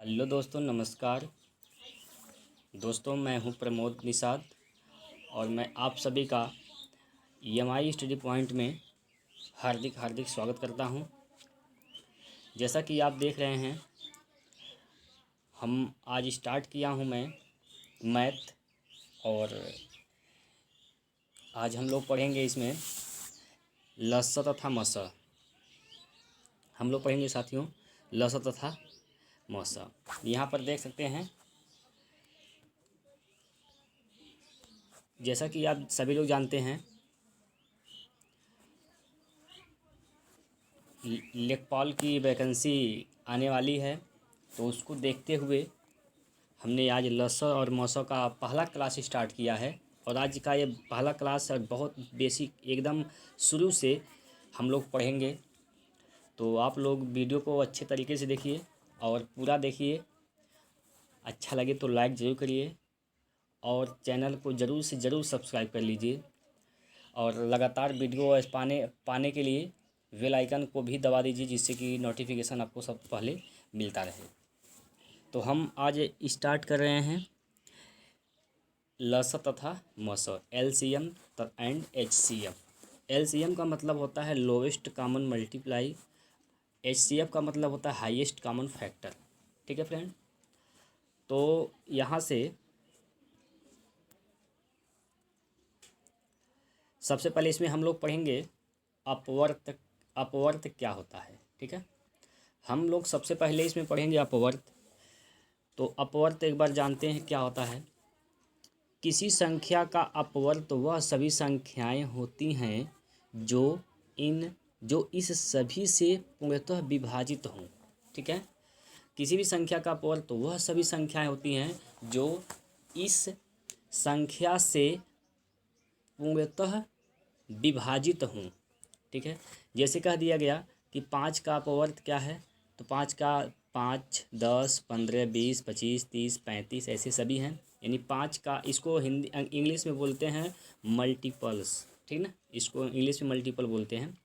Hello दोस्तों, नमस्कार। दोस्तों, मैं हूं प्रमोद निषाद और मैं आप सभी का EMI स्टडी पॉइंट में हार्दिक हार्दिक स्वागत करता हूं। जैसा कि आप देख रहे हैं, हम आज स्टार्ट किया हूं मैं मैथ। और आज हम लोग पढ़ेंगे इसमें लस तथा मस। हम लोग पढ़ेंगे साथियों लस तथा मस। यहाँ पर देख सकते हैं, जैसा कि आप सभी लोग जानते हैं, लेखपाल की वैकेंसी आने वाली है। तो उसको देखते हुए हमने आज लस और मस का पहला क्लास स्टार्ट किया है। और आज का ये पहला क्लास बहुत बेसिक एकदम शुरू से हम लोग पढ़ेंगे। तो आप लोग वीडियो को अच्छे तरीके से देखिए और पूरा देखिए। अच्छा लगे तो लाइक ज़रूर करिए और चैनल को ज़रूर से ज़रूर सब्सक्राइब कर लीजिए। और लगातार वीडियो पाने पाने के लिए बेल आइकन को भी दबा दीजिए, जिससे कि नोटिफिकेशन आपको सब पहले मिलता रहे। तो हम आज स्टार्ट कर रहे हैं लस तथा मस, LCM एंड HCF। LCM का मतलब होता है लोवेस्ट कॉमन मल्टीप्लाई, HCF का मतलब होता है हाईएस्ट कॉमन फैक्टर। ठीक है फ्रेंड। तो यहाँ से सबसे पहले इसमें हम लोग पढ़ेंगे अपवर्त। अपवर्त क्या होता है, ठीक है। हम लोग सबसे पहले इसमें पढ़ेंगे अपवर्त। तो अपवर्त एक बार जानते हैं क्या होता है। किसी संख्या का अपवर्त वह सभी संख्याएं होती हैं जो इस सभी से पूर्णतः विभाजित हों। ठीक है। किसी भी संख्या का अपवर्त वह सभी संख्याएं होती हैं जो इस संख्या से पूर्णतः विभाजित हों। ठीक है। जैसे कह दिया गया कि 5 का अपवर्त क्या है, तो 5 का 5, 10, 15, 20, 25, 30, 35 ऐसे सभी हैं। यानी 5 का, इसको हिंदी इंग्लिश में बोलते हैं मल्टीपल्स। ठीक ना, इसको इंग्लिश में मल्टीपल बोलते हैं।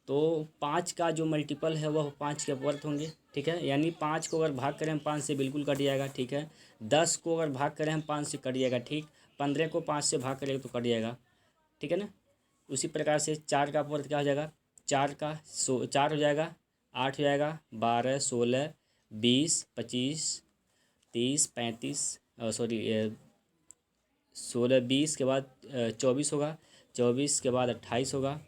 तो 5 का जो मल्टीपल है वह 5 के अपवर्त होंगे। ठीक है। यानी 5 को अगर भाग करें हम 5 से बिल्कुल कट जाएगा। ठीक है। 10 को अगर भाग करें हम 5 से कट जाएगा। ठीक। 15 को 5 से भाग करेंगे तो कट जाएगा। ठीक है ना। उसी प्रकार से 4 का अपवर्त क्या हो जाएगा, 4 हो जाएगा, 8 हो जाएगा, 12, 16, 20, 25, 30, 35, सॉरी 16, 20 के बाद 24 होगा, 24 के बाद 28 होगा।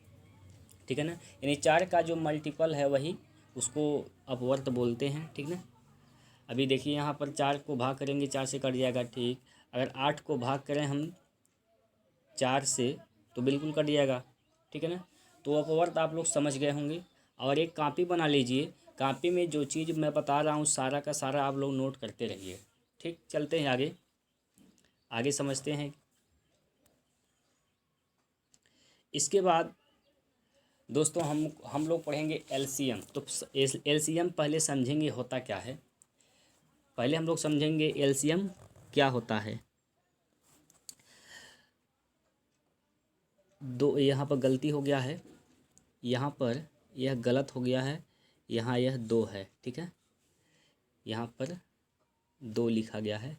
ठीक है ना। यानी 4 का जो मल्टीपल है वही उसको अपवर्त बोलते हैं। ठीक ना। अभी देखिए यहाँ पर 4 को भाग करेंगे 4 से कट जाएगा। ठीक। अगर 8 को भाग करें हम 4 से तो बिल्कुल कट जाएगा। ठीक है ना। तो अपवर्त आप लोग समझ गए होंगे। और एक कॉपी बना लीजिए। कॉपी में जो चीज़ मैं बता रहा हूँ सारा का सारा आप लोग नोट करते रहिए। ठीक। चलते हैं आगे, आगे समझते हैं। इसके बाद दोस्तों हम लोग पढ़ेंगे LCM। तो LCM पहले समझेंगे होता क्या है। पहले हम लोग समझेंगे LCM क्या होता है। दो यहाँ पर गलती हो गया है, यहाँ पर यह गलत हो गया है, यहाँ यह 2 है। ठीक है। यहाँ पर 2 लिखा गया है।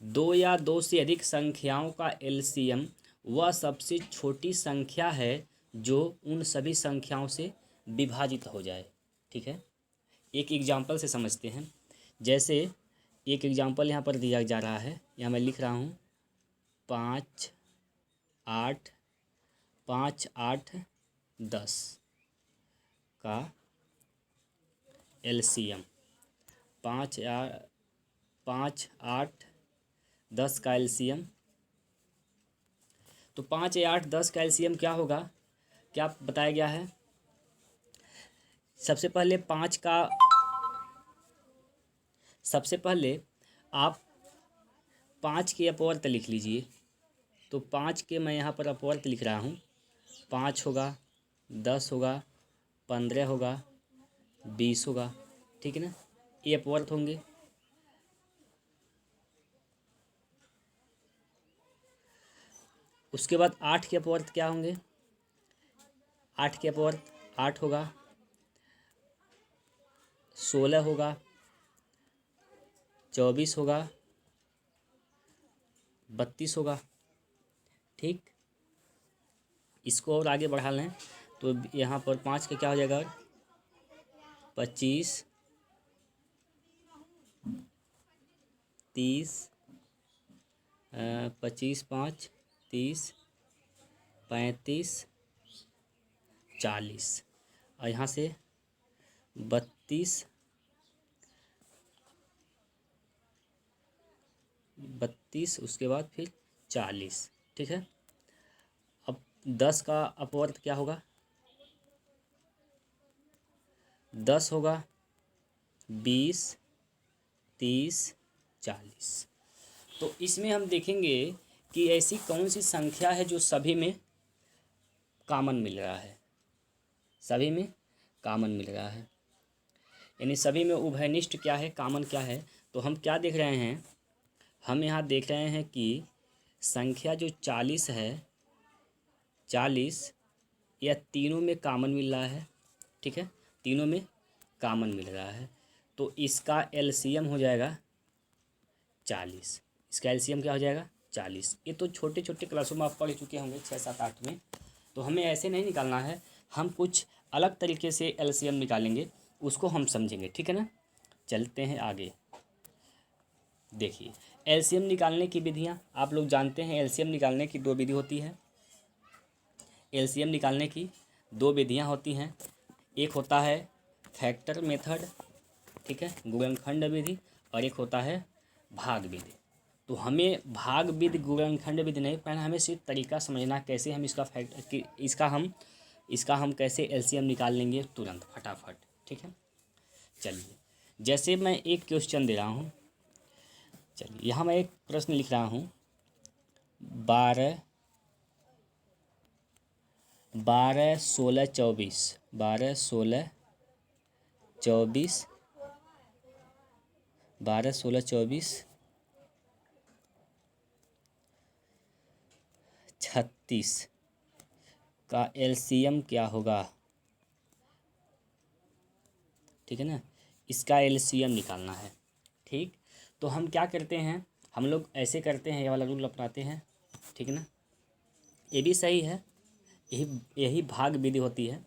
2 या 2 से अधिक संख्याओं का LCM वह सबसे छोटी संख्या है जो उन सभी संख्याओं से विभाजित हो जाए। ठीक है। एक एग्जाम्पल से समझते हैं। जैसे एक एग्जाम्पल यहाँ पर दिया जा रहा है, यहाँ मैं लिख रहा हूँ 5, 8, 5, 8, 10 का LCM। 5, 8, 10 का LCM। तो 5, 8, 10 का LCM क्या होगा, क्या बताया गया है। सबसे पहले आप 5 के अपवर्त लिख लीजिए। तो 5 के मैं यहाँ पर अपवर्त लिख रहा हूँ। 5 होगा, 10 होगा, 15 होगा, 20 होगा। ठीक है ना। ये अपवर्त होंगे। उसके बाद 8 के अपवर्त क्या होंगे। 8 के अपवर्त 8 होगा, 16 होगा, 24 होगा, 32 होगा। ठीक, इसको और आगे बढ़ा लें तो यहाँ पर 5 का क्या हो जाएगा, 25, 30, 25 5 30, 35, 40 और यहाँ से 32, 32 उसके बाद फिर 40। ठीक है, अब 10 का अपवर्त क्या होगा, 10 होगा, 20, 30, 40। तो इसमें हम देखेंगे कि ऐसी कौन सी संख्या है जो सभी में कॉमन मिल रहा है, सभी में कॉमन मिल रहा है, यानी सभी में उभयनिष्ठ क्या है, कॉमन क्या है। तो हम क्या देख रहे हैं, हम यहाँ देख रहे हैं कि संख्या जो 40 है, 40 यह तीनों में कॉमन मिल रहा है। ठीक है, तीनों में कॉमन मिल रहा है, तो इसका एलसीएम हो जाएगा 40। इसका एलसीएम क्या हो जाएगा, 40। ये तो छोटे छोटे क्लासों में आप पढ़ चुके होंगे 6 7 8 में। तो हमें ऐसे नहीं निकालना है, हम कुछ अलग तरीके से एलसीएम निकालेंगे, उसको हम समझेंगे। ठीक है ना, चलते हैं आगे। देखिए, एलसीएम निकालने की विधियाँ आप लोग जानते हैं। एलसीएम निकालने की 2 विधि होती है। एलसीएम निकालने की 2 विधियाँ होती हैं। एक होता है फैक्टर मेथड, ठीक है, गुणनखंड विधि, और एक होता है भाग विधि। तो हमें भाग विधि, गुणनखंड विधि नहीं पढ़ना, हमें सिर्फ तरीका समझना कैसे हम इसका हम कैसे एलसीएम निकाल लेंगे तुरंत फटाफट। ठीक है, चलिए, जैसे मैं एक क्वेश्चन दे रहा हूँ, चलिए यहाँ मैं एक प्रश्न लिख रहा हूँ, 12 16 24, 12 16 24, 12 16 24 36 का एलसीएम क्या होगा। ठीक है ना, इसका एलसीएम निकालना है। ठीक, तो हम क्या करते हैं, हम लोग ऐसे करते हैं, ये वाला रूल अपनाते हैं। ठीक है ना, ये भी सही है, यही यही भाग विधि होती है।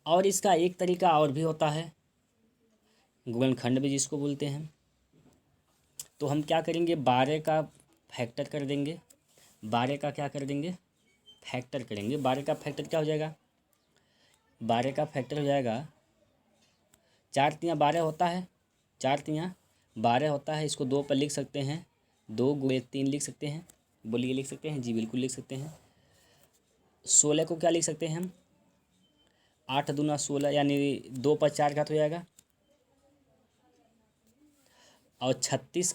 और इसका एक तरीका और भी होता है, गुणनखंड भी जिसको बोलते हैं। तो हम क्या करेंगे, 12 का फैक्टर कर देंगे, 12 का क्या कर देंगे, फैक्टर करेंगे। 12 का फैक्टर क्या हो जाएगा, 12 का फैक्टर हो जाएगा, 4 तियाँ 12 होता है, 4 तियाँ 12 होता है। इसको 2 पर लिख सकते हैं, 2 गुणे 3 लिख सकते हैं। बोलिए, लिख सकते हैं जी, बिल्कुल लिख सकते हैं। 16 को क्या लिख सकते हैं हम, 8 दूना 16, यानी 2 पर 4 घात हो जाएगा। और 36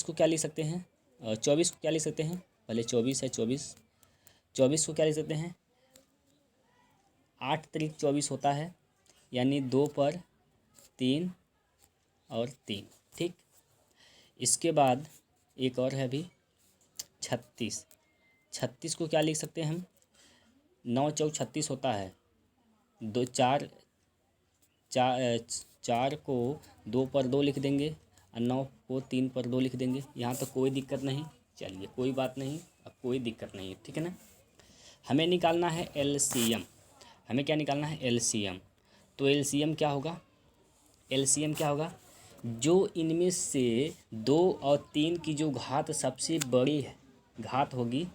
को क्या लिख सकते हैं, 24 को क्या लिख सकते हैं, पहले 24 है, 24 को क्या लिख सकते हैं, 8 तरीक 24 होता है, यानी 2 पर 3 और 3। ठीक, इसके बाद एक और है अभी 36 को क्या लिख सकते हैं हम, 9 चौक 36 होता है, 2 4 4 को 2 पर 2 लिख देंगे और 9 को 3 पर 2 लिख देंगे। यहाँ तो कोई दिक्कत नहीं, चलिए कोई बात नहीं, अब कोई दिक्कत नहीं है। ठीक है ना, हमें निकालना है एलसीएम, हमें क्या निकालना है, एलसीएम। तो एलसीएम क्या होगा, एलसीएम क्या होगा, जो इनमें से 2 और 3 की जो घात सबसे बड़ी घात होगी,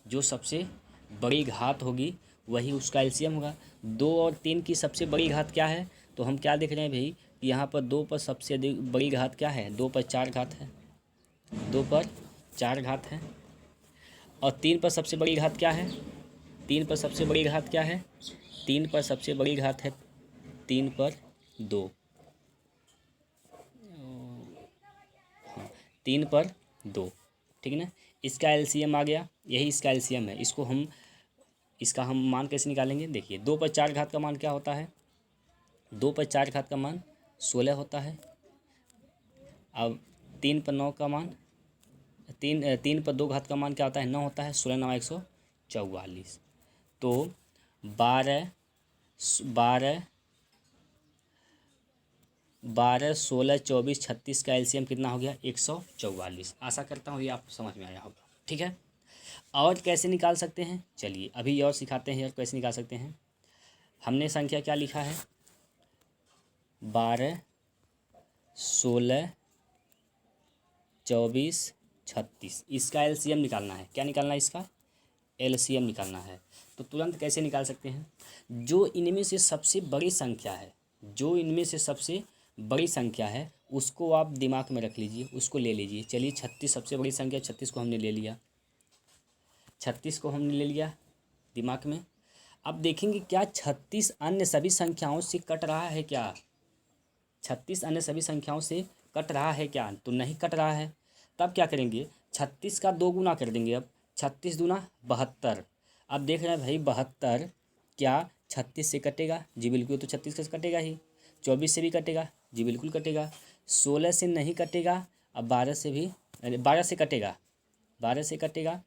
जो सबसे बड़ी घात होगी वही उसका एलसीएम होगा। 2 और 3 की सबसे बड़ी घात क्या है, तो हम क्या देख रहे हैं भाई कि यहाँ पर 2 पर सबसे अधिक बड़ी घात क्या है, 2 पर 4 घात है, 2 पर 4 घात है। और 3 पर सबसे बड़ी घात क्या है, 3 पर सबसे बड़ी घात क्या है, 3 पर सबसे बड़ी घात है 3 पर 2, 3 पर 2। ठीक है ना, इसका एलसीएम आ गया, यही इसका एलसीएम है। इसका हम मान कैसे निकालेंगे, देखिए 2 पर 4 घात का मान क्या होता है, 2 पर 4 घात का मान 16 होता है। अब 3 पर 9 का मान, 3 पर 2 घात का मान क्या होता है, 9 होता है। 16 9 144। तो 12 12, 16, 24, 36 का एलसीएम कितना हो गया? 144। आशा करता हूँ ये आपको समझ में आया होगा। ठीक है, और कैसे निकाल सकते हैं, चलिए अभी और सिखाते हैं और कैसे निकाल सकते हैं। हमने संख्या क्या लिखा है? 12, 16, 24, 36। इसका एलसीएम निकालना है। क्या निकालना है? इसका एलसीएम निकालना है। तो तुरंत कैसे निकाल सकते हैं? जो इनमें से सबसे बड़ी संख्या है, जो इनमें से सबसे बड़ी संख्या है उसको आप दिमाग में रख लीजिए, उसको ले लीजिए। चलिए 36 सबसे बड़ी संख्या, 36 को हमने ले लिया, 36 को हमने ले लिया दिमाग में। अब देखेंगे क्या 36 अन्य सभी संख्याओं से कट रहा है क्या? 36 अन्य सभी संख्याओं से कट रहा है क्या? तो नहीं कट रहा है। तब क्या करेंगे? 36 का 2 गुना कर देंगे। अब 36 दूना 72। अब देख रहे हैं भाई 72 क्या 36 से कटेगा? जी बिल्कुल, तो 36 से कटेगा ही। 24 से भी कटेगा? जी बिल्कुल कटेगा। 16 से नहीं कटेगा। अब 12 से भी, 12 से कटेगा, 12 से कटेगा,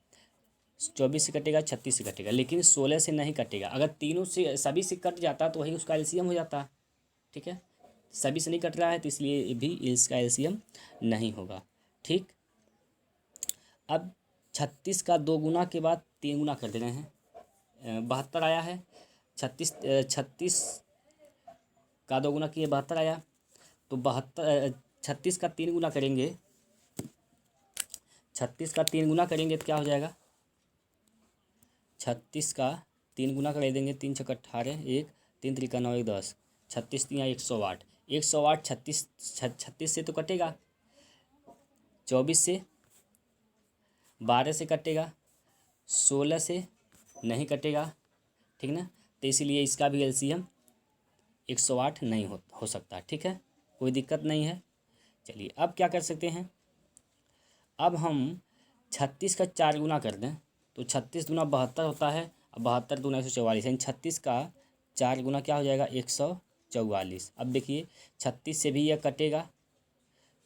24 से कटेगा, 36 से कटेगा, लेकिन 16 से नहीं कटेगा। अगर तीनों से सभी से कट जाता तो वही उसका एलसीएम हो जाता। ठीक है, सभी से नहीं कट रहा है तो इसलिए भी इसका एलसीएम नहीं होगा। ठीक, अब 36 का 2 गुना के बाद 3 गुना कर दे रहे हैं। 72 आया है। 36 का 2 गुना किए 72 आया। तो 36 का 3 गुना करेंगे, 36 का 3 गुना करेंगे तो क्या हो जाएगा? 36 का 3 गुना कर देंगे, 3 छक्का 18, 1 3 त्रिका 9 1 10, 36 तिया 108। 108 36 से तो कटेगा, 24 से, 12 से कटेगा, 16 से नहीं कटेगा। ठीक ना, तो इसीलिए इसका भी एलसीएम 108 नहीं हो सकता। ठीक है, कोई दिक्कत नहीं है। चलिए अब क्या कर सकते हैं? अब हम 36 का 4 गुना कर दें तो 36 दूना 72 होता है। अब 72 दूना 144, यानी 36 का 4 गुना क्या हो जाएगा? 144। अब देखिए 36 से भी यह कटेगा,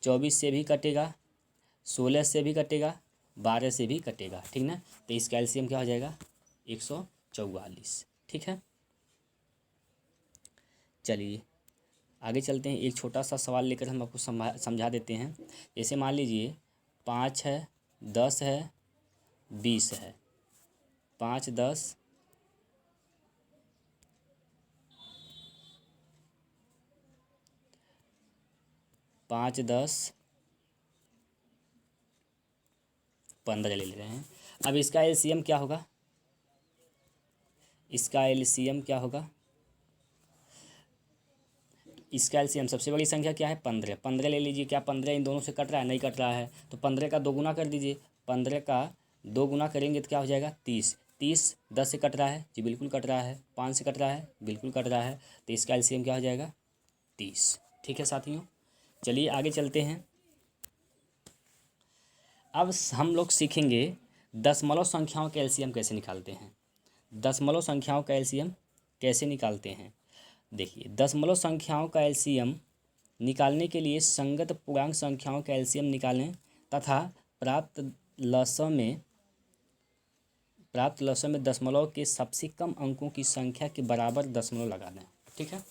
24 से भी कटेगा, 16 से भी कटेगा, 12 से भी कटेगा। ठीक ना, तो इसका एलसीएम क्या हो जाएगा? 144। ठीक है, चलिए आगे चलते हैं। एक छोटा सा सवाल लेकर हम आपको समझा देते हैं। जैसे मान लीजिए 5 है, 10 है, 20 है। 5, 10, 5, 10, 15 ले रहे हैं। अब इसका एलसीएम क्या होगा? इसका एलसीएम क्या होगा? इसका एलसीएम सबसे बड़ी संख्या क्या है? 15। 15 ले लीजिए। क्या 15 इन दोनों से कट रहा है? नहीं कट रहा है। तो 15 का 2 गुना कर दीजिए। 15 का 2 गुना करेंगे तो क्या हो जाएगा? 30। 30 10 से कट रहा है? जी बिल्कुल कट रहा है। 5 से कट रहा है? बिल्कुल कट रहा है। तो इसका एलसीएम क्या हो जाएगा? 30। ठीक है साथियों, चलिए आगे चलते हैं। अब हम लोग सीखेंगे दशमलव संख्याओं के एलसीएम कैसे निकालते हैं। दशमलव संख्याओं का एलसीएम कैसे निकालते हैं? देखिए, दशमलव संख्याओं का एलसीएम निकालने के लिए संगत पूर्णांक संख्याओं का एलसीएम निकालें तथा प्राप्त लसम में दशमलव के सबसे कम अंकों की संख्या के बराबर दशमलव लगा दें। ठीक है,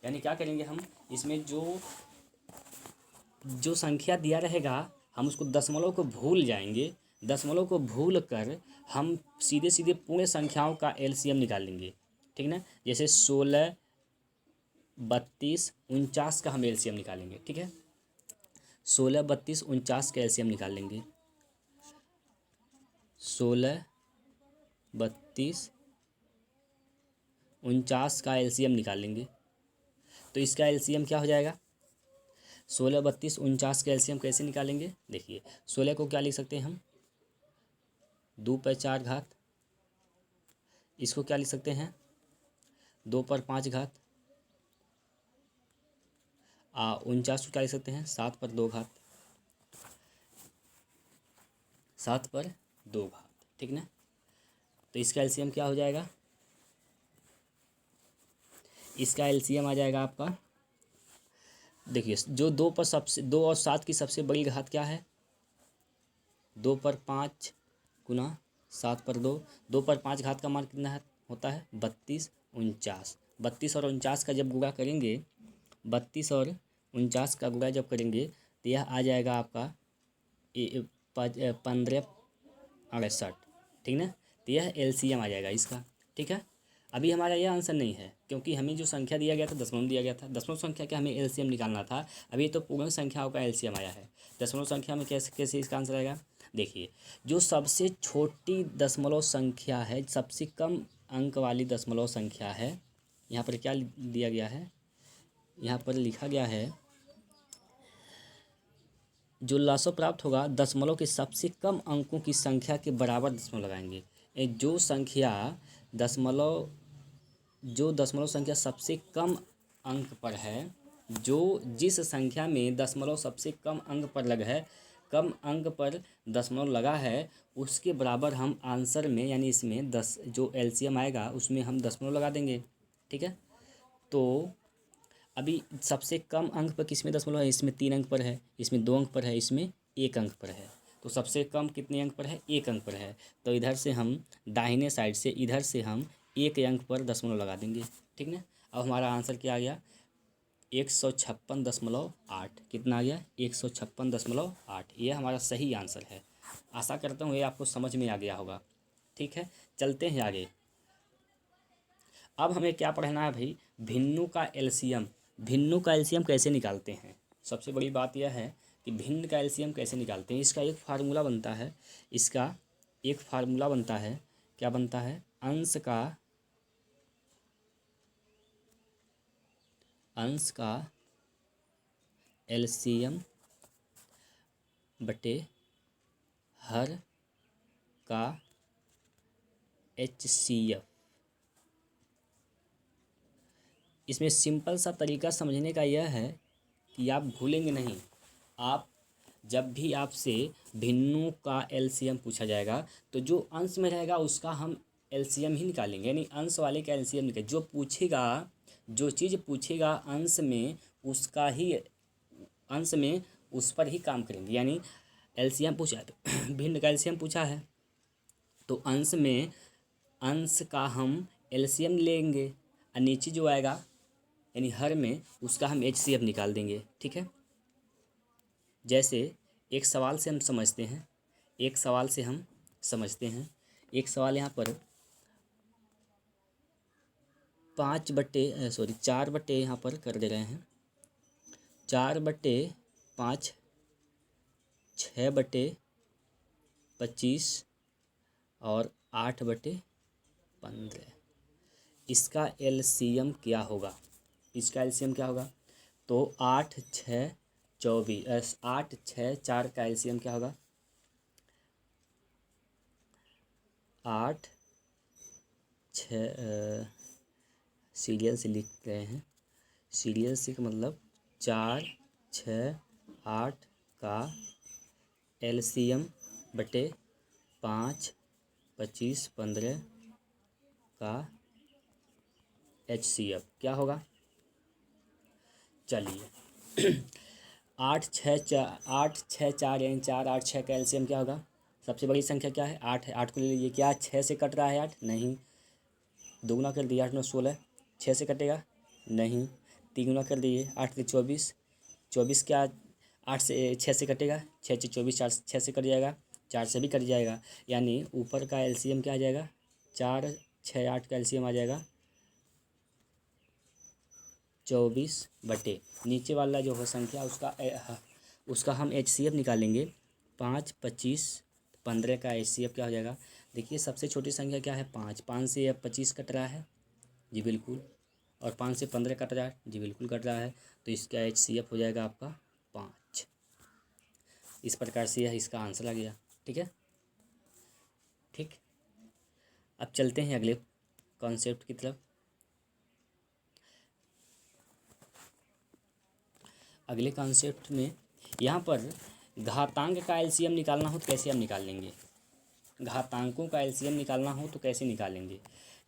यानी क्या करेंगे हम, इसमें जो संख्या दिया रहेगा हम उसको दशमलव को भूल जाएंगे। दशमलव को भूल कर हम सीधे सीधे पूर्ण संख्याओं का एलसीएम निकालेंगे। ठीक ना, जैसे 16, 32, 49 का हम एलसीएम निकालेंगे। ठीक है, 16, 32, 49 का एलसीएम निकाल लेंगे। 16, 32, 49 का एलसीएम निकाल लेंगे। तो इसका एलसीएम क्या हो जाएगा? 16, 32, 49 का एलसीएम कैसे निकालेंगे? देखिए 16 को क्या लिख सकते हैं हम? 2 पर 4 घात। इसको क्या लिख सकते हैं? 2 पर 5 घात। 49 को क्या लिख सकते हैं? 7 पर 2 घात। 7 पर 2 घात। ठीक ना, तो इसका एलसीएम क्या हो जाएगा? इसका एलसीएम आ जाएगा आपका, देखिए जो 2 पर सबसे 2 और 7 की सबसे बड़ी घात क्या है? 2 पर 5 गुना 7 पर 2। 2 पर 5 घात का मान कितना होता है? 32, 49। 32 और 49 का जब गुणा करेंगे, 32 और 49 का गुणा जब करेंगे तो यह आ जाएगा आपका 1568, ठीक ना। तो यह एलसीएम आ जाएगा इसका, ठीक है। अभी हमारा यह आंसर नहीं है क्योंकि हमें जो संख्या दिया गया था दशमलव दिया गया था, दशमलव संख्या का हमें एलसीएम निकालना था। अभी तो पूर्ण संख्याओं का एलसीएम आया है, दशमलव संख्या में कैसे कैसे इसका आंसर आएगा। देखिए, जो सबसे छोटी दशमलव संख्या है, सबसे कम अंक वाली दशमलव संख्या है, यहाँ पर क्या दिया गया है, यहाँ पर लिखा गया है जो लसाअ प्राप्त होगा दशमलव के सबसे कम अंकों की संख्या के बराबर दशमलव लगाएंगे। जो संख्या दशमलव जो दशमलव संख्या सबसे कम अंक पर है, जो जिस संख्या में दशमलव सबसे कम अंक पर लगा है, कम अंक पर दशमलव लगा है, उसके बराबर हम आंसर में यानी इसमें जो एलसीएम आएगा उसमें हम दशमलव लगा देंगे, ठीक है। तो अभी सबसे कम अंक पर किस में दशमलव है, इसमें 3 अंक पर है, इसमें 2 अंक पर है, इसमें 1 अंक पर है। तो सबसे कम कितने अंक पर है, 1 अंक पर है। तो इधर से हम दाहिने साइड से इधर से हम 1 अंक पर दशमलव लगा देंगे, ठीक ना। अब हमारा आंसर क्या आ गया, 156.8। कितना आ गया, 156.8। यह हमारा सही आंसर है। आशा करता हूँ ये आपको समझ में आ गया होगा, ठीक है। चलते हैं आगे। अब हमें क्या पढ़ना है भाई, भिन्नों का एलसीएम। भिन्नों का एलसीएम कैसे निकालते हैं। सबसे बड़ी बात यह है कि भिन्न का एलसीएम कैसे निकालते हैं। इसका एक फार्मूला बनता है, इसका एक फार्मूला बनता है। क्या बनता है, अंश का एलसीएम बटे हर का एचसीएफ। इसमें सिंपल सा तरीका समझने का यह है कि आप भूलेंगे नहीं। आप जब भी आपसे भिन्नों का एलसीएम पूछा जाएगा तो जो अंश में रहेगा उसका हम एलसीएम ही निकालेंगे, यानी अंश वाले का एलसीएम निकालेंगे। जो पूछेगा, जो चीज़ पूछेगा अंश में, उसका ही अंश में उस पर ही काम करेंगे। यानी एलसीएम पूछा है तो भिन्न का एलसीएम पूछा है तो अंश में अंश का हम एलसीएम लेंगे और नीचे जो आएगा यानी हर में उसका हम एचसीएफ निकाल देंगे, ठीक है। जैसे एक सवाल से हम समझते हैं, एक सवाल से हम समझते हैं। एक सवाल यहाँ पर 4 बटे यहाँ पर कर दे रहे हैं, 4/5 6/25 और 8/15। इसका एलसीएम क्या होगा, इसका एलसीएम क्या होगा। तो 8 6 24, 8 6 4 का एलसीएम क्या होगा, 8 6 सीरियल से लिख रहे हैं, सीरियल से का मतलब 4 6 8 का एलसीएम बटे 5 25 15 का एचसीएफ क्या होगा। चलिए 8 6 4 यानी 4 8 6 का एलसीएम क्या होगा। सबसे बड़ी संख्या क्या है, 8 है। 8 को ले लीजिए, क्या 6 से कट रहा है 8, नहीं। दोगुना कर दिया, 8 9 16, 6 से कटेगा नहीं। तीगुना कर दिए, 8 से 24, 24 क्या 8 से 6 से कटेगा, 6 से 24, 4 6 से कट जाएगा, 4 से भी कट जाएगा। यानी ऊपर का एलसीएम क्या आ जाएगा, 4 6 8 का एलसीएम आ जाएगा 24 बटे नीचे वाला जो है संख्या उसका हम एचसीएफ निकालेंगे 5 25 15 का एचसीएफ क्या हो जाएगा। देखिए सबसे छोटी संख्या क्या है 5, 5 से अब 25 कट रहा है जी बिल्कुल, और 5 से 15 कट रहा है जी बिल्कुल कट रहा है। तो इसका एचसीएफ हो जाएगा आपका 5। इस प्रकार से यह इसका आंसर आ गया, ठीक है। ठीक, अब चलते हैं अगले कॉन्सेप्ट की तरफ। अगले कॉन्सेप्ट में यहाँ पर घातांक का एलसीएम निकालना हो तो कैसे हम निकाल लेंगे, घातांकों का एलसीएम निकालना हो तो कैसे निकालेंगे।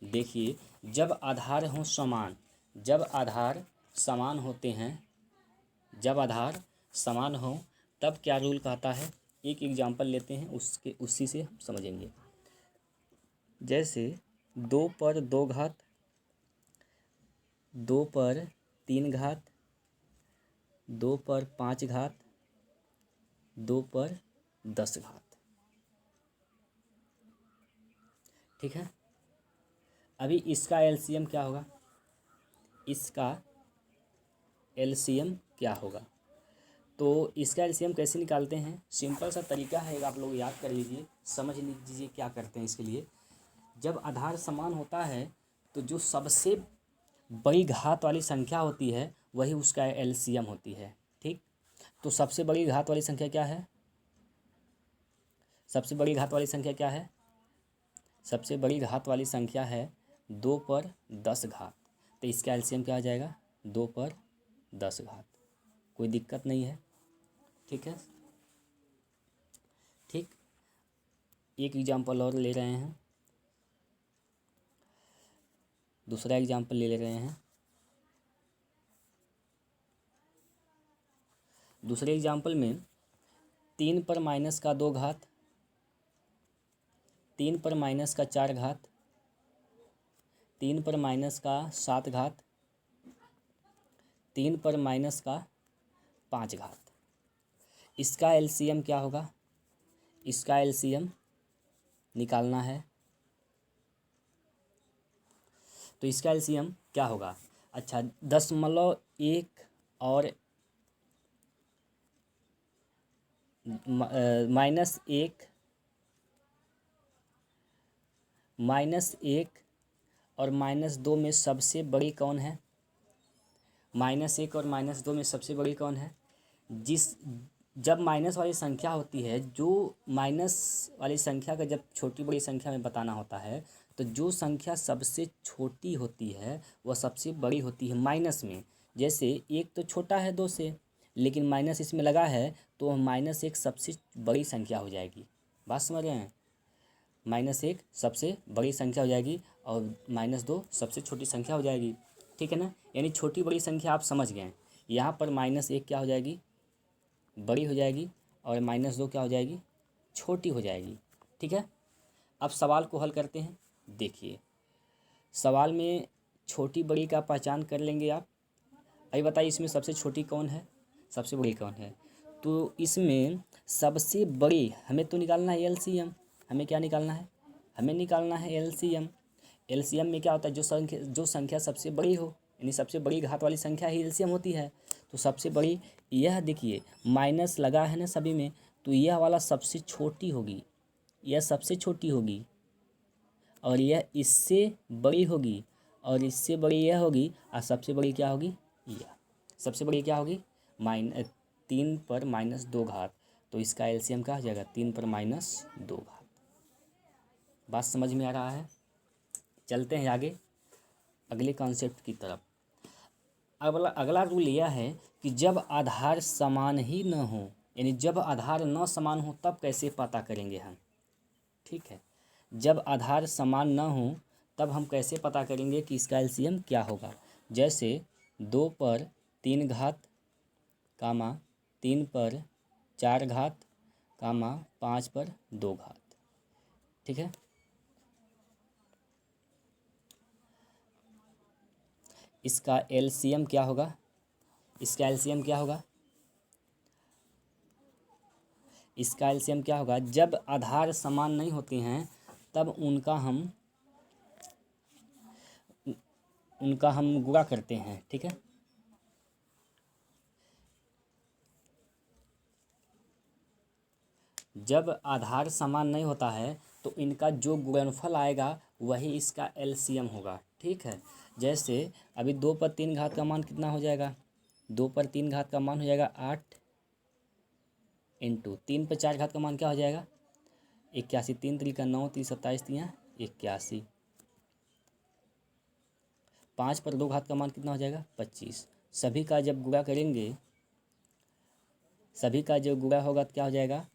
देखिए जब आधार हो समान, जब आधार समान होते हैं, जब आधार समान हो तब क्या रूल कहता है। एक एग्जांपल लेते हैं, उसी से हम समझेंगे। जैसे 2 पर 2 घात, 2 पर 3 घात, 2 पर 5 घात, 2 पर 10 घात। ठीक है, अभी इसका एलसीएम क्या होगा, इसका एलसीएम क्या होगा? तो इसका एलसीएम कैसे निकालते हैं? सिंपल सा तरीका है, आप लोग याद कर लीजिए, समझ लीजिए क्या करते हैं इसके लिए। जब आधार समान होता है तो जो सबसे बड़ी घात वाली संख्या होती है वही उसका एलसीएम होती है। ठीक, तो सबसे बड़ी घात वाली संख्या क्या है? सबसे बड़ी घात वाली संख्या क्या है? सबसे बड़ी घात वाली संख्या है 2 पर 10 घात। तो इसका एलसीएम क्या आ जाएगा? 2 पर 10 घात। कोई दिक्कत नहीं है। ठीक है, ठीक, एक एग्जाम्पल और ले रहे हैं, दूसरा एग्जाम्पल ले रहे हैं। दूसरे एग्जाम्पल में 3 पर माइनस का 2 घात, 3 पर माइनस का 4 घात, 3 पर माइनस का 7 घात, 3 पर माइनस का 5 घात। इसका एलसीएम क्या होगा? इसका एलसीएम निकालना है। तो इसका एलसीएम क्या होगा? अच्छा, 0.1 और -1, -1 और -2 में सबसे बड़ी कौन है? -1 और -2 में सबसे बड़ी कौन है? जब माइनस वाली संख्या होती है, जो माइनस वाली संख्या का जब छोटी बड़ी संख्या में बताना होता है, तो जो संख्या सबसे छोटी होती है वह सबसे बड़ी होती है माइनस में। जैसे 1 तो छोटा है 2 से, लेकिन माइनस इसमें लगा है तो -1 सबसे बड़ी संख्या हो जाएगी। बात समझ रहे हैं? -1 सबसे बड़ी संख्या हो जाएगी और -2 सबसे छोटी संख्या हो जाएगी। ठीक है ना, यानी छोटी बड़ी संख्या आप समझ गए। यहाँ पर -1 क्या हो जाएगी? बड़ी हो जाएगी, और -2 क्या हो जाएगी? छोटी हो जाएगी। ठीक है, अब सवाल को हल करते हैं। देखिए, सवाल में छोटी बड़ी का पहचान कर लेंगे आप। अभी बताइए इसमें सबसे छोटी कौन है, सबसे बड़ी कौन है? तो इसमें सबसे बड़ी हमें तो निकालना है एलसीएम। हमें क्या निकालना है? हमें निकालना है एलसीएम। एलसीएम में क्या होता है? जो संख्या सबसे बड़ी हो, यानी सबसे बड़ी घात वाली संख्या ही एलसीएम होती है। तो सबसे बड़ी, यह देखिए माइनस लगा है ना सभी में, तो यह वाला सबसे छोटी होगी, यह सबसे छोटी होगी, और यह इससे बड़ी होगी, और इससे बड़ी यह होगी, और सबसे बड़ी क्या होगी? यह सबसे बड़ी क्या होगी? 3 पर -2 घात। तो इसका एलसीएम क्या हो जाएगा? 3 पर -2 घात। बात समझ में आ रहा है? चलते हैं आगे अगले कॉन्सेप्ट की तरफ। अगला अगला रूल यह है कि जब आधार समान ही न हो, यानी जब आधार न समान हो तब कैसे पता करेंगे हम? ठीक है, जब आधार समान न हो तब हम कैसे पता करेंगे कि इसका एलसीएम क्या होगा? जैसे 2 पर 3 घात, कामा 3 पर 4 घात, कामा 5 पर 2 घात। ठीक है, इसका एलसीएम क्या होगा? इसका एलसीएम क्या होगा? इसका एलसीएम क्या होगा? जब आधार समान नहीं होते हैं तब उनका हम गुणा करते हैं। ठीक है, जब आधार समान नहीं होता है तो इनका जो गुणनफल आएगा वही इसका एलसीएम होगा। ठीक है, जैसे अभी 2 पर 3 घात का मान कितना हो जाएगा? 2 पर 3 घात का मान हो जाएगा 8, इंटू 3 पर 4 घात का मान क्या हो जाएगा? 81, 3 3 9, 3 27 3 81। 5 पर 2 घात का मान कितना हो जाएगा? 25। सभी का जब गुणा करेंगे, सभी का जो गुणा होगा तो क्या हो जाएगा?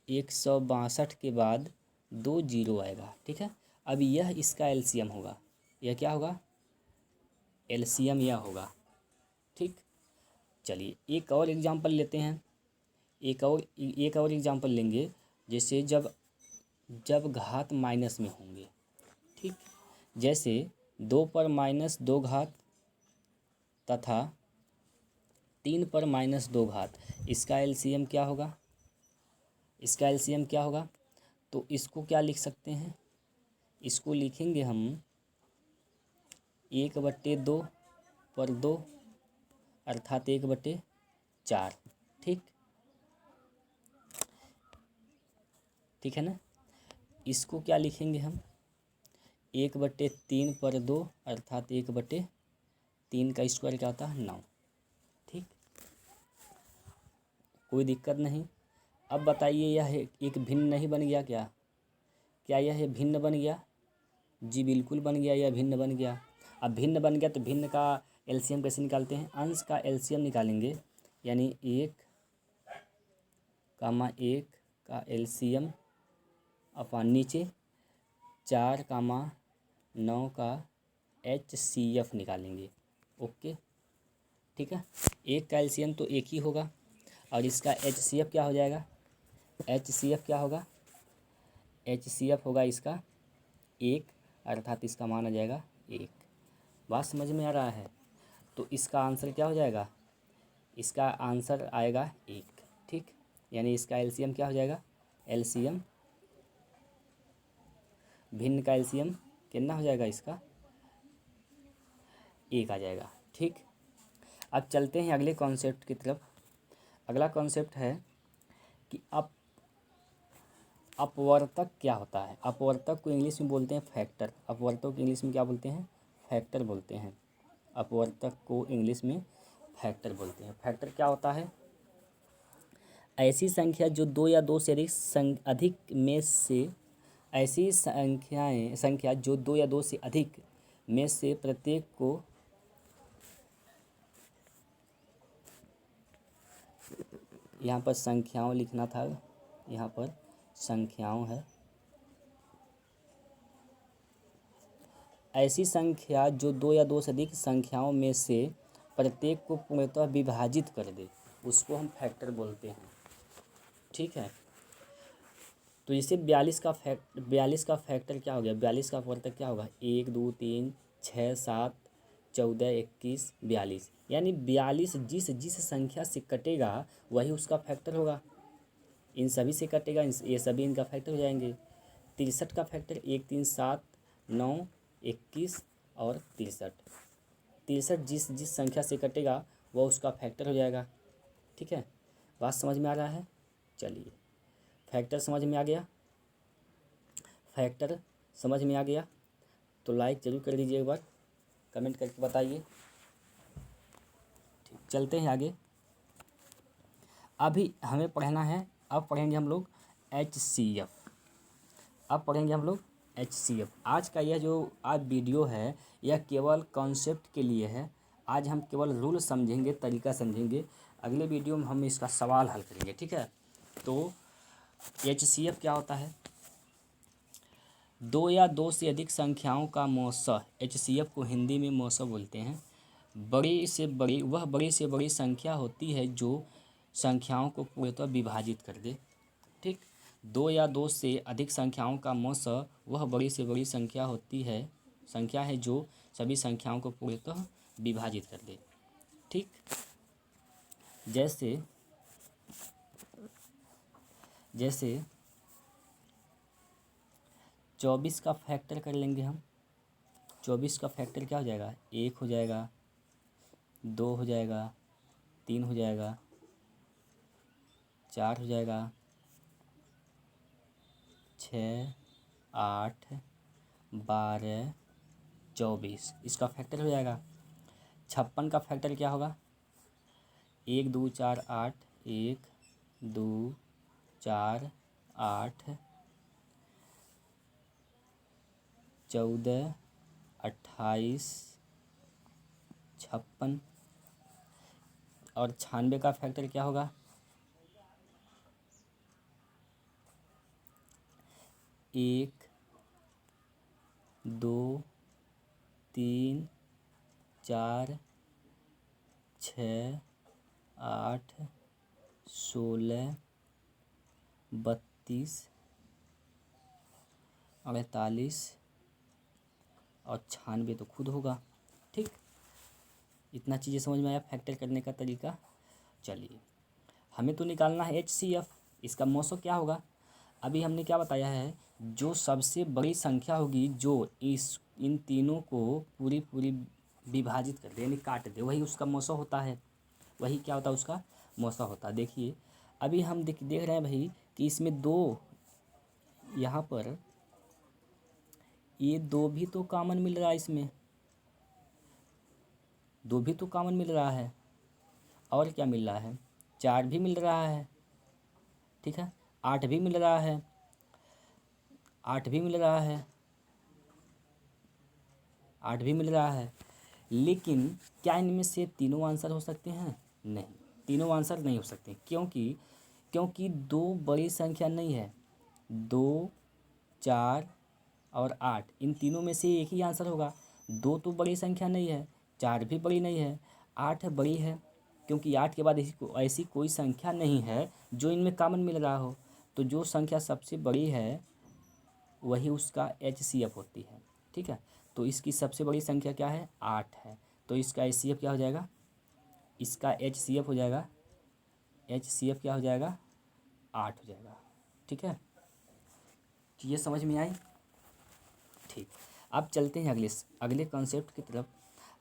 162 के बाद 2 जीरो आएगा। ठीक है, अब यह इसका एलसीएम होगा। यह क्या होगा? एलसीएम यह होगा। ठीक, चलिए एक और एग्जांपल लेते हैं। एक और एग्जांपल लेंगे, जैसे जब जब घात माइनस में होंगे। ठीक, जैसे 2 पर -2 घात तथा 3 पर माइनस 2 घात, इसका एलसीएम क्या होगा? इसका एलसीएम क्या होगा? तो इसको क्या लिख सकते हैं? इसको लिखेंगे हम 1/2 पर 2 अर्थात 1/4। ठीक ठीक है ना। इसको क्या लिखेंगे हम? 1/3 पर 2 अर्थात 1/3 का स्क्वायर क्या होता है? 9। ठीक, कोई दिक्कत नहीं। अब बताइए यह एक भिन्न नहीं बन गया क्या? क्या यह भिन्न बन गया? जी बिल्कुल बन गया, यह भिन्न बन गया। अब भिन्न बन गया तो भिन्न का एलसीएम कैसे निकालते हैं? अंश का एलसीएम निकालेंगे, यानी 1,1 का एलसीएम अपॉन नीचे 4,9 का HCF निकालेंगे। ओके, ठीक है। एक का एलसीएम तो एक ही होगा और इसका HCF क्या हो जाएगा? HCF क्या होगा? HCF होगा इसका 1, अर्थात इसका मान आ जाएगा 1। बात समझ में आ रहा है? तो इसका आंसर क्या हो जाएगा? इसका आंसर आएगा 1। ठीक, यानी इसका एलसीएम क्या हो जाएगा? एलसीएम, भिन्न का एलसीएम कितना हो जाएगा? इसका 1 आ जाएगा। ठीक, अब चलते हैं अगले कॉन्सेप्ट की तरफ। अगला कॉन्सेप्ट है कि अपवर्तक क्या होता है? अपवर्तक को इंग्लिश में बोलते हैं फैक्टर। अपवर्तक को इंग्लिश में क्या बोलते हैं? फैक्टर बोलते हैं। अपवर्तक को इंग्लिश में फैक्टर बोलते हैं। फैक्टर क्या होता है? ऐसी संख्या जो 2 या 2 से अधिक में से ऐसी संख्या जो 2 या 2 से अधिक में से प्रत्येक को यहाँ पर संख्याओं लिखना था, यहाँ पर संख्याओं है। ऐसी संख्या जो 2 या 2 से अधिक संख्याओं में से प्रत्येक को पूर्णतः विभाजित कर दे, उसको हम फैक्टर बोलते हैं। ठीक है, तो जैसे 42 का फैक्टर क्या हो गया? 42 का अपवर्तक क्या होगा? 1 2 3 6 7 14 21 42, यानी 42 जिस संख्या से कटेगा वही उसका फैक्टर होगा। इन सभी से कटेगा, ये सभी इनका फैक्टर हो जाएंगे। 63 का फैक्टर 1 3 7 9 21 और 63। 63 जिस संख्या से कटेगा वह उसका फैक्टर हो जाएगा। ठीक है, बात समझ में आ रहा है? चलिए, फैक्टर समझ में आ गया? फैक्टर समझ में आ गया तो लाइक ज़रूर कर दीजिए, एक बार कमेंट करके बताइए। ठीक, चलते हैं आगे। अभी हमें पढ़ना है, अब पढ़ेंगे हम लोग HCF। अब पढ़ेंगे हम लोग HCF। आज का यह जो आज वीडियो है यह केवल कॉन्सेप्ट के लिए है। आज हम केवल रूल समझेंगे, तरीका समझेंगे। अगले वीडियो में हम इसका सवाल हल करेंगे। ठीक है, तो HCF क्या होता है? 2 या 2 से अधिक संख्याओं का मौसा। HCF को हिंदी में मौसा बोलते हैं। बड़ी से बड़ी संख्या होती है जो संख्याओं को पूर्णतः विभाजित कर दे। ठीक, 2 या 2 से अधिक संख्याओं का मौसा वह बड़ी से बड़ी संख्या है जो सभी संख्याओं को पूर्णतः विभाजित कर दे। ठीक, जैसे 24 का फैक्टर कर लेंगे हम। 24 का फैक्टर क्या हो जाएगा? 1 हो जाएगा, 2 हो जाएगा, 3 हो जाएगा, 4 हो जाएगा, 6 8 12 24, इसका फैक्टर हो जाएगा। 56 का फैक्टर क्या होगा? 1 2 4 8, 1 2 4 8 14 28 56। और 96 का फैक्टर क्या होगा? 1 2 3 4 6 8 16 32 48 और 96 तो खुद होगा। ठीक, इतना चीज़ें समझ में आया फैक्टर करने का तरीका। चलिए, हमें तो निकालना है HCF, इसका मौसो क्या होगा। अभी हमने क्या बताया है, जो सबसे बड़ी संख्या होगी जो इन तीनों को पूरी पूरी विभाजित कर दे यानी काट दे, वही उसका मौसो होता है, वही क्या होता है उसका मौसो होता है। देखिए अभी हम देख रहे हैं भाई कि इसमें दो, यहाँ पर ये दो भी तो कॉमन मिल रहा है, इसमें दो भी तो कॉमन मिल रहा है, और क्या मिल रहा है, 4 भी मिल रहा है, ठीक है, 8 भी मिल रहा है, 8 भी मिल रहा है, 8 भी मिल रहा है। लेकिन क्या इनमें से तीनों आंसर हो सकते हैं? नहीं, तीनों आंसर नहीं हो सकते। क्योंकि दो बड़ी संख्या नहीं है, 2, 4 और 8, इन तीनों में से एक ही आंसर होगा। 2 तो बड़ी संख्या नहीं है, 4 भी बड़ी नहीं है, 8 बड़ी है, क्योंकि 8 के बाद ऐसी कोई संख्या नहीं है जो इनमें कॉमन मिल रहा हो। तो जो संख्या सबसे बड़ी है वही उसका HCF होती है, ठीक है। तो इसकी सबसे बड़ी संख्या क्या है? 8 है, तो इसका HCF क्या हो जाएगा? इसका HCF हो जाएगा, HCF क्या हो जाएगा? 8 हो जाएगा, ठीक है। ये समझ में आई? ठीक, अब चलते हैं अगले कॉन्सेप्ट की तरफ।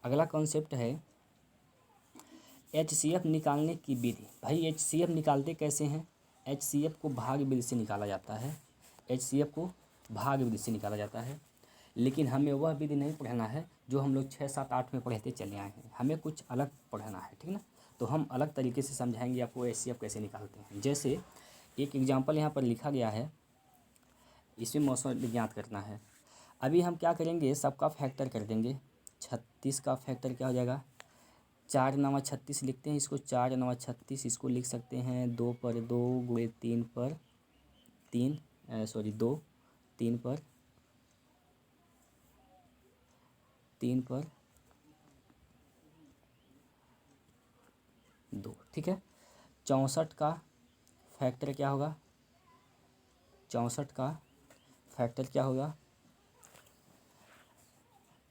अगला कॉन्सेप्ट है HCF निकालने की विधि। भाई HCF निकालते कैसे हैं? HCF को भाग विधि से निकाला जाता है, HCF को भाग विधि से निकाला जाता है। लेकिन हमें वह विधि नहीं पढ़ना है जो हम लोग 6, 7, 8 में पढ़ते चले आए हैं, हमें कुछ अलग पढ़ना है, ठीक ना। तो हम अलग तरीके से समझाएंगे आपको HCF कैसे निकालते हैं। जैसे एक एग्जांपल यहाँ पर लिखा गया है, इसमें मौसम ज्ञात करना है। अभी हम क्या करेंगे, सबका फैक्टर कर देंगे। 36 का फैक्टर क्या हो जाएगा? 4 9 36 लिखते हैं इसको, 4 9 36 इसको लिख सकते हैं 2 पर 2 गुणे 3 पर 3, 2 3 पर 3 पर 2, ठीक है। 64 का फैक्टर क्या होगा? 64 का फैक्टर क्या होगा?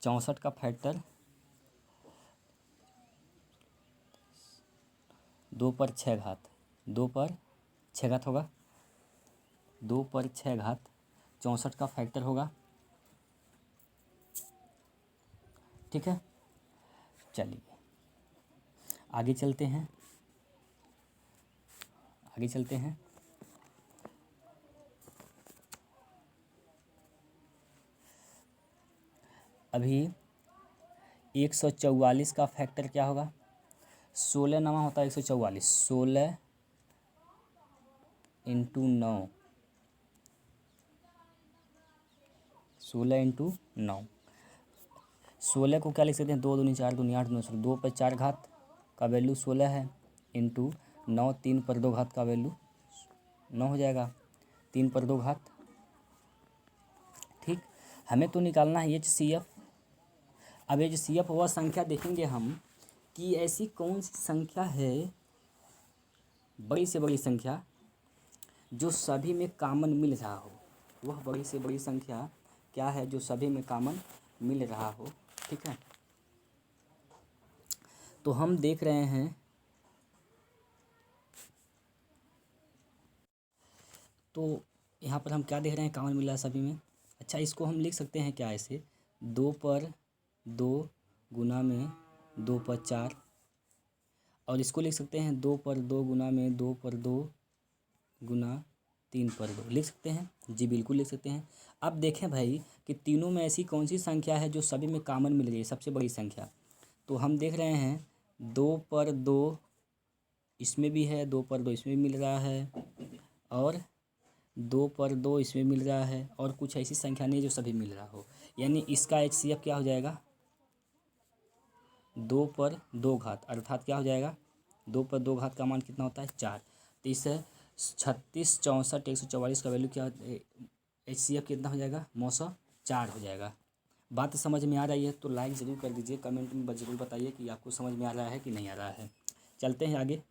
64 का फैक्टर 2 पर 6 घात, 2 पर 6 घात होगा, 2 पर 6 घात 64 का फैक्टर होगा, ठीक है। चलिए आगे चलते हैं, आगे चलते हैं। अभी 144 का फैक्टर क्या होगा? 16 9 होता है 144, 16 इंटू 9, 16 इंटू 9, 16 को क्या लिख सकते हैं? 2 दूनी 4 दूनी 8 दूनी 2 पर 4 घात का वैल्यू 16 है, इंटू 9 3 पर 2 घात का वैल्यू 9 हो जाएगा, 3 पर 2 घात, ठीक। हमें तो निकालना है HCF। अब HCF वह संख्या देखेंगे हम कि ऐसी कौन सी संख्या है, बड़ी से बड़ी संख्या जो सभी में कॉमन मिल रहा हो। वह बड़ी से बड़ी संख्या क्या है जो सभी में कॉमन मिल रहा हो, ठीक है। तो हम देख रहे हैं, तो यहाँ पर हम क्या देख रहे हैं? कॉमन मिल रहा है सभी में। अच्छा, इसको हम लिख सकते हैं क्या ऐसे? 2 पर 2 गुना में 2 पर 4, और इसको लिख सकते हैं 2 पर 2 गुना में 2 पर 2 गुना 3 पर 2, लिख सकते हैं जी, बिल्कुल लिख सकते हैं। अब देखें भाई कि तीनों में ऐसी कौन सी संख्या है जो सभी में कॉमन मिल रही है, सबसे बड़ी संख्या। तो हम देख रहे हैं 2 पर 2 इसमें भी है, 2 पर 2 इसमें भी मिल रहा है, और 2 पर 2 इसमें मिल रहा है, और कुछ ऐसी संख्या नहीं जो सभी मिल रहा हो। यानी इसका HCF क्या हो जाएगा? 2 पर 2 घात, अर्थात क्या हो जाएगा? 2 पर 2 घात का मान कितना होता है? 4। तो इस 36 64 144 का वैल्यू क्या, HCF कितना हो जाएगा? 904 हो जाएगा। बात समझ में आ रही है तो लाइक ज़रूर कर दीजिए, कमेंट में ज़रूर बताइए कि आपको समझ में आ रहा है कि नहीं आ रहा है। चलते हैं आगे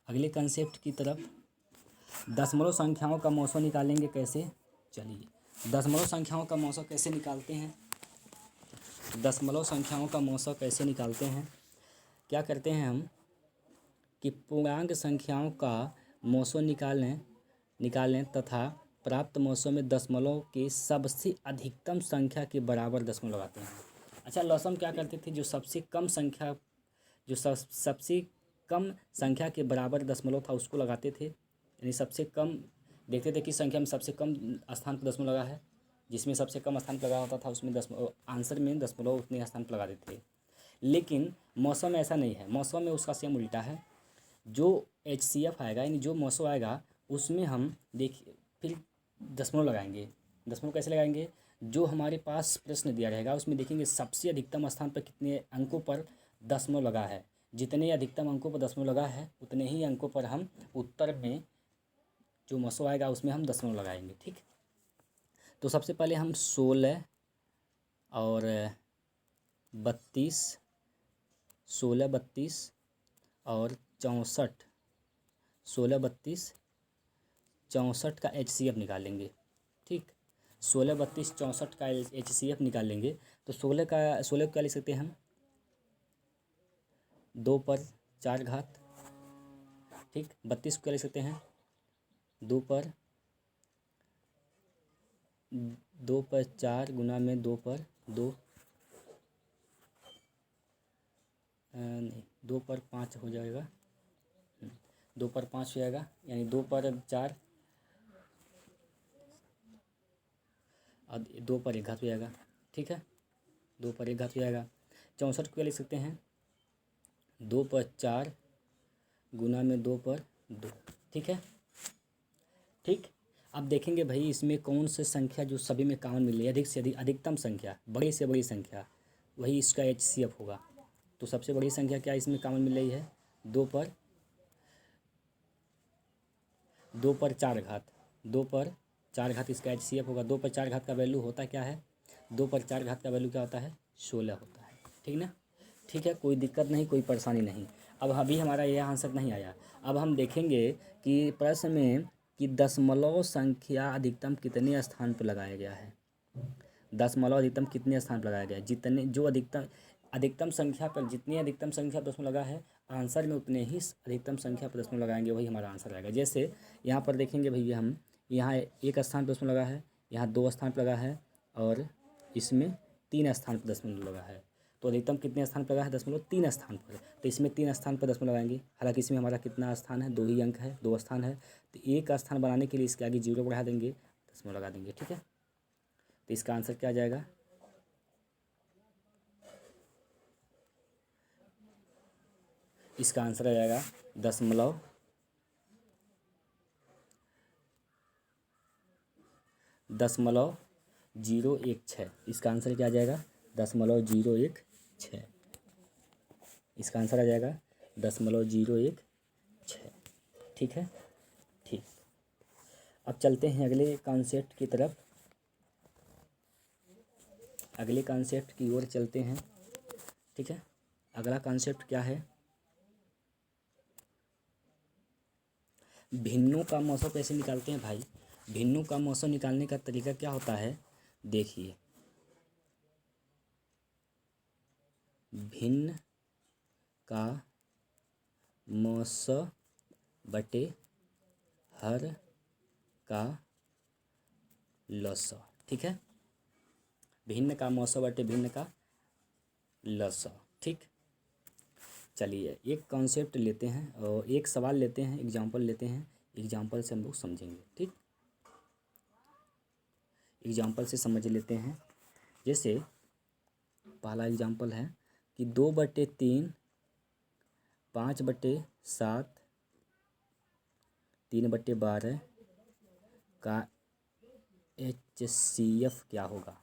अगले कंसेप्ट की तरफ। दशमलव संख्याओं का मौसो निकालेंगे कैसे? चलिए दशमलव संख्याओं का मौसो कैसे निकालते हैं? दशमलव संख्याओं का मौसो कैसे निकालते हैं? क्या करते हैं हम, कि पूर्णांक संख्याओं का मौसों निकालें तथा प्राप्त मौसों में दशमलव के सबसे अधिकतम संख्या के बराबर दशमलव लगाते हैं। अच्छा, लॉसम क्या करते थे, जो सबसे कम संख्या सबसे कम संख्या के बराबर दशमलव था उसको लगाते थे, यानी सबसे कम देखते थे किस संख्या में सबसे कम स्थान पर दशमलव लगा है, जिसमें सबसे कम स्थान पर लगा होता था उसमें आंसर में दशमलव उतने स्थान पर लगा देते थे। लेकिन मौसम में ऐसा नहीं है, मौसम में उसका सेम उल्टा है। जो HCF आएगा यानी जो मौसम आएगा उसमें हम देखिए फिर दशमलव लगाएंगे। दशमलव कैसे लगाएंगे, जो हमारे पास प्रश्न दिया रहेगा उसमें देखेंगे सबसे अधिकतम स्थान पर कितने अंकों पर दशमलव लगा है, जितने अधिकतम अंकों पर दशमलव लगा है उतने ही अंकों पर हम उत्तर में जो मौसम आएगा उसमें हम दशमलव लगाएंगे। ठीक, तो सबसे पहले हम 16 और 32, 16, 32 और 64, 16, 32, 64 का HCF निकालेंगे। ठीक, 16, 32, 64 का HCF निकाल लेंगे तो 16 को क्या लिख सकते हैं हम, 2 पर 4 घात। ठीक, 32 को क्या लिख सकते हैं, 2 पर 4 गुना में 2 पर 2, नहीं 2 पर 5 हो जाएगा, 2 पर 5 हो जाएगा, यानी 2 पर 4 और 2 पर 1 घात हो जाएगा। ठीक है, 2 पर 1 घात हो जाएगा। 64 को क्या लिख सकते हैं, 2 पर 4 गुना में 2 पर 2। ठीक है, ठीक। अब देखेंगे भाई इसमें कौन सी संख्या जो सभी में कॉमन मिल रही है, अधिक से अधिक अधिकतम संख्या, बड़ी से बड़ी संख्या, वही इसका HCF होगा। तो सबसे बड़ी संख्या क्या इसमें कॉमन मिल रही है, 2 पर 4 घात, 2 पर 4 घात इसका HCF होगा। 2 पर 4 घात का वैल्यू होता क्या है, 2 पर 4 घात का वैल्यू क्या होता है, 16 होता है। ठीक ना, ठीक है, कोई दिक्कत नहीं, कोई परेशानी नहीं। अब अभी हमारा यह आंसर नहीं आया। अब हम देखेंगे कि प्रश्न में कि दशमलव संख्या अधिकतम कितने स्थान पर लगाया गया है, दशमलव अधिकतम कितने स्थान पर लगाया गया है, जितने जो अधिकतम संख्या पर जितनी अधिकतम संख्या पर दशमलव लगा है आंसर में उतने ही अधिकतम संख्या पर दशमलव लगाएंगे, वही हमारा आंसर आएगा। जैसे यहाँ पर देखेंगे भैया हम, यहाँ 1 स्थान पर दशमलव लगा है, यहाँ 2 स्थान पर लगा है और इसमें 3 स्थान पर दशमलव लगा है। तो अधिकतम कितने स्थान पर लगा है, दशमलव 3 स्थान पर। तो इसमें 3 स्थान पर दशमलव लगाएंगे। हालांकि इसमें हमारा कितना स्थान है, 2 ही अंक है, 2 स्थान है। तो 1 स्थान बनाने के लिए इसके आगे 0 बढ़ा देंगे, दशमलव लगा देंगे। ठीक है, तो इसका आंसर क्या आ जाएगा, इसका आंसर आ जाएगा 0.016। इसका आंसर क्या आ जाएगा, 0.016। इसका आंसर आ जाएगा 0.016। ठीक है, ठीक। अब चलते हैं अगले कॉन्सेप्ट की तरफ, अगले कॉन्सेप्ट की ओर चलते हैं। ठीक है, अगला कॉन्सेप्ट क्या है, भिन्नों का मौसम कैसे निकालते हैं भाई। भिन्नों का मौसम निकालने का तरीका क्या होता है, देखिए, भिन्न का मौसम बटे हर का लसा। ठीक है, भिन्न का मौसम बटे भिन्न का लसा। ठीक, चलिए एक कॉन्सेप्ट लेते हैं और एक सवाल लेते हैं, एग्जाम्पल लेते हैं, एग्जाम्पल से हम लोग समझेंगे। ठीक, एग्जाम्पल से समझ लेते हैं। जैसे पहला एग्जाम्पल है कि 2/3, 5/7, 3/12 का HCF क्या होगा।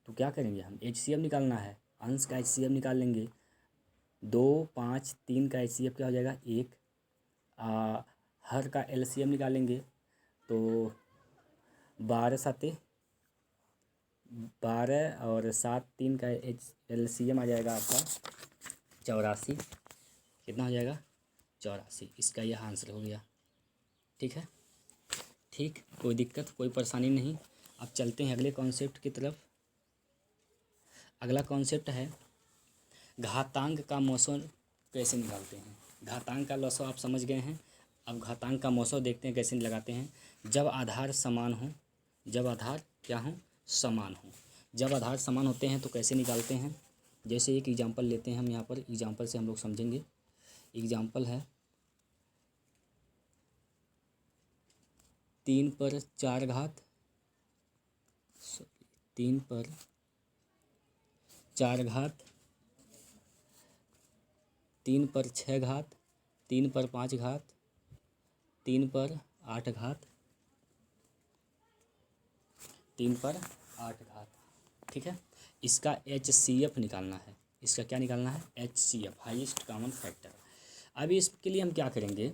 तो क्या करेंगे हम, HCF निकालना है, अंश का HCF निकाल लेंगे। 2, 5, 3 का HCF क्या हो जाएगा, 1। हर का LCM निकालेंगे तो 12 7 12 और 7 3 का LCM आ जाएगा आपका 84। कितना हो जाएगा, 84। इसका यह आंसर हो गया। ठीक है, ठीक, कोई दिक्कत कोई परेशानी नहीं। अब चलते हैं अगले कॉन्सेप्ट की तरफ। अगला कॉन्सेप्ट है घातांक का मौसम कैसे निकालते हैं। घातांक का लसव आप समझ गए हैं। अब घातांक का मौसव देखते हैं कैसे लगाते हैं। जब आधार समान हो, जब आधार क्या हो, समान हो। जब आधार समान होते हैं तो कैसे निकालते हैं। जैसे एक एग्जांपल लेते हैं हम, यहाँ पर एग्जांपल से हम लोग समझेंगे। एग्जांपल है 3 पर 4 घात, 3 पर 4 घात, 3 पर 6 घात, 3 पर 5 घात, 3 पर 8 घात, 3 पर 8 घात। ठीक है, इसका HCF निकालना है। इसका क्या निकालना है, HCF, हाईएस्ट कॉमन फैक्टर। अभी इसके लिए हम क्या करेंगे,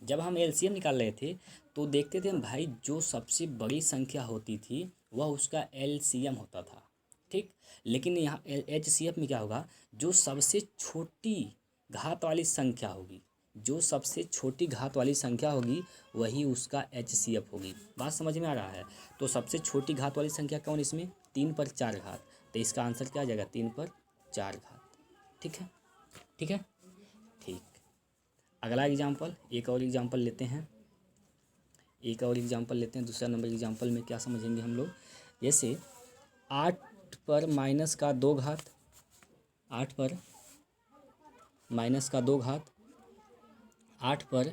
जब हम LCM निकाल रहे थे तो देखते थे भाई जो सबसे बड़ी संख्या होती थी वह उसका LCM होता था। ठीक, लेकिन यहाँ HCF में क्या होगा, जो सबसे छोटी घात वाली संख्या होगी, जो सबसे छोटी घात वाली संख्या होगी वही उसका HCF होगी। बात समझ में आ रहा है। तो सबसे छोटी घात वाली संख्या कौन, इसमें 3 पर 4 घात, तो इसका आंसर क्या आ जाएगा, 3 पर 4 घात। ठीक है, ठीक है, ठीक। अगला एग्जाम्पल, एक और एग्जाम्पल लेते हैं, एक और एग्जाम्पल लेते हैं। दूसरा नंबर एग्जाम्पल में क्या समझेंगे हम लोग, जैसे 8 पर माइनस का 2 घात, 8 पर माइनस का 2 घात, 8 पर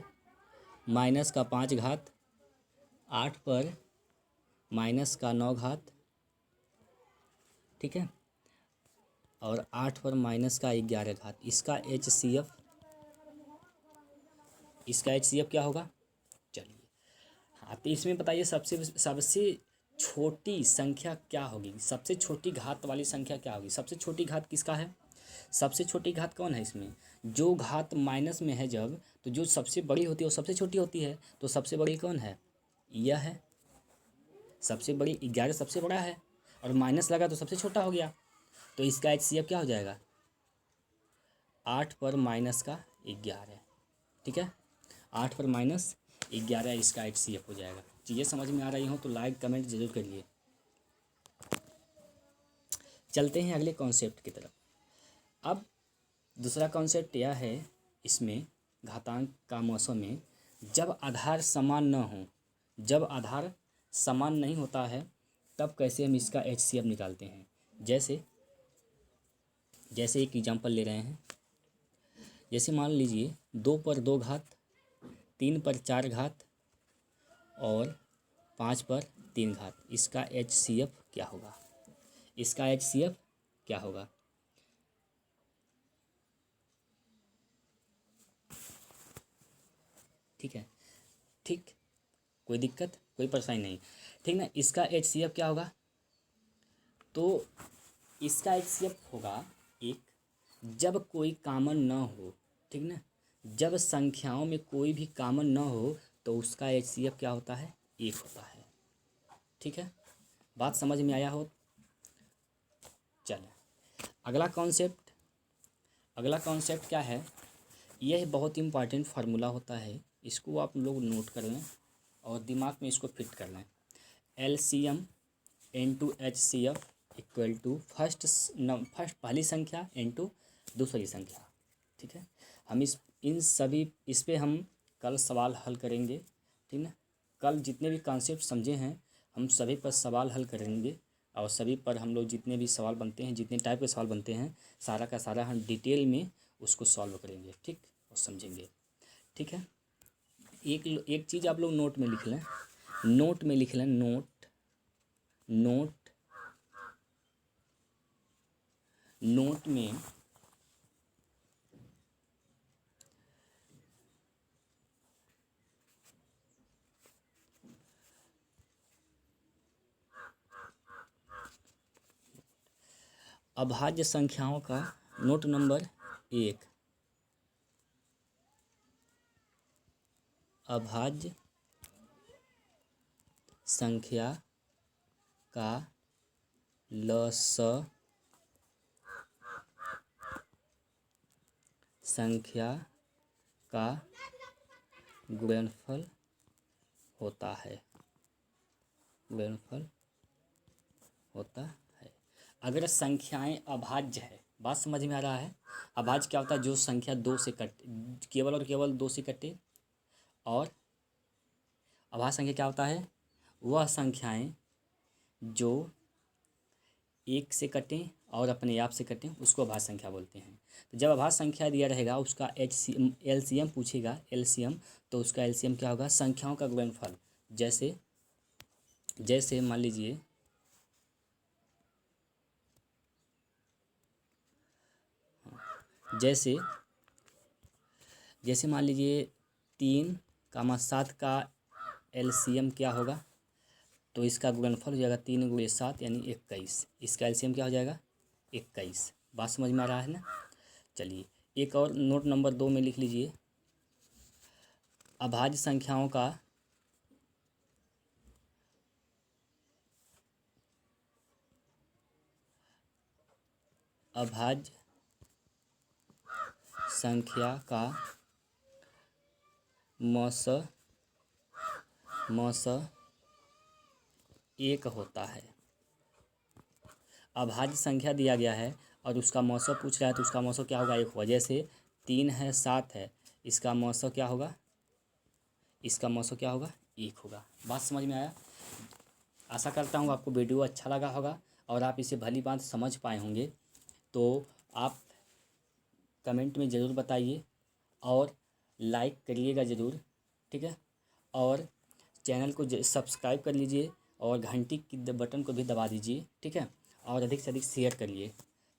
माइनस का 5 घात, 8 पर माइनस का 9 घात। ठीक है, और 8 पर माइनस का 11 घात। इसका HCF क्या होगा, चलिए। हाँ, तो इसमें बताइए सबसे सबसे छोटी संख्या क्या होगी, सबसे छोटी घात वाली संख्या क्या होगी। सबसे छोटी घात किसका है, सबसे छोटी घात कौन है इसमें, जो घात माइनस में है जब, तो जो सबसे बड़ी होती है वो सबसे छोटी होती है। तो सबसे बड़ी कौन है, यह है। सबसे बड़ी 11 सबसे बड़ा है, और माइनस लगा तो सबसे छोटा हो गया। तो इसका HCF क्या हो जाएगा, 8 पर माइनस का 11। ठीक है, 8 पर माइनस 11 इसका HCF हो जाएगा। चीज़ें समझ में आ रही हो तो लाइक कमेंट जरूर करिए। चलते हैं अगले कॉन्सेप्ट की तरफ। अब दूसरा कॉन्सेप्ट यह है, इसमें घातांक का मौसम में जब आधार समान न हो, जब आधार समान नहीं होता है तब कैसे हम इसका HCF निकालते हैं। जैसे जैसे एक एग्जांपल ले रहे हैं। जैसे मान लीजिए 2 पर 2 घात, 3 पर 4 घात और 5 पर 3 घात। इसका HCF क्या होगा, इसका HCF क्या होगा। ठीक है, ठीक, कोई दिक्कत कोई परेशानी नहीं, ठीक ना। इसका HCF क्या होगा, तो इसका HCF होगा एक, जब कोई कॉमन ना हो, ठीक ना, जब संख्याओं में कोई भी कॉमन ना हो तो उसका HCF क्या होता है, 1 होता है। ठीक है, बात समझ में आया हो। चलें अगला कॉन्सेप्ट, अगला कॉन्सेप्ट क्या है, यह बहुत इम्पॉर्टेंट फार्मूला होता है। इसको आप लोग नोट कर लें और दिमाग में इसको फिट कर लें। LCM into HCF equal to first पहली संख्या इंटू दूसरी संख्या। ठीक है, हम इस पे हम कल सवाल हल करेंगे। ठीक है, कल जितने भी कॉन्सेप्ट समझे हैं हम सभी पर सवाल हल करेंगे, और सभी पर हम लोग जितने भी सवाल बनते हैं, जितने टाइप के सवाल बनते हैं, सारा का सारा हम डिटेल में उसको सॉल्व करेंगे। ठीक, और समझेंगे। ठीक है, एक चीज़ आप लोग नोट में लिख लें, नोट में लिख लें, नोट नोट नोट में अभाज्य संख्याओं का नोट नंबर 1, अभाज्य संख्या का लसअ संख्या का गुणनफल होता है, गुणनफल होता है। अगर संख्याएं अभाज्य है, बात समझ में आ रहा है। अभाज्य क्या होता है? जो संख्या दो से कट केवल और केवल दो से कटे। और अभाज्य संख्या क्या होता है? वह संख्याएं जो एक से कटें और अपने आप से कटें, उसको अभाज्य संख्या बोलते हैं। तो जब अभाज्य संख्या दिया रहेगा, उसका एलसीएम पूछेगा, एलसीएम, तो उसका एलसीएम क्या होगा? संख्याओं का गुणनफल। जैसे जैसे मान लीजिए जैसे जैसे मान लीजिए 3, 7 का एलसीएम क्या होगा? तो इसका गुणनफल हो जाएगा 3 × 7 यानी 21। इसका एलसीएम क्या हो जाएगा? 21। बात समझ में आ रहा है ना? चलिए एक और नोट नंबर 2 में लिख लीजिए। अभाज्य संख्याओं का अभाज्य संख्या का मौसा एक होता है। अभाज्य संख्या दिया गया है और उसका मौसा पूछ रहा है, तो उसका मौसा क्या होगा? एक होगा। जैसे 3 है, 7 है, इसका मौसा क्या होगा? इसका मौसा क्या होगा? एक होगा। बात समझ में आया? आशा करता हूँ आपको वीडियो अच्छा लगा होगा और आप इसे भली बात समझ पाए होंगे। तो आप कमेंट में ज़रूर बताइए और लाइक करिएगा ज़रूर, ठीक है। और चैनल को सब्सक्राइब कर लीजिए और घंटी की बटन को भी दबा दीजिए, ठीक है। और अधिक से अधिक शेयर करिए।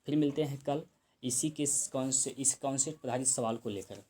फिर मिलते हैं कल इस कॉन्सेप्ट पर आधारित सवाल को लेकर।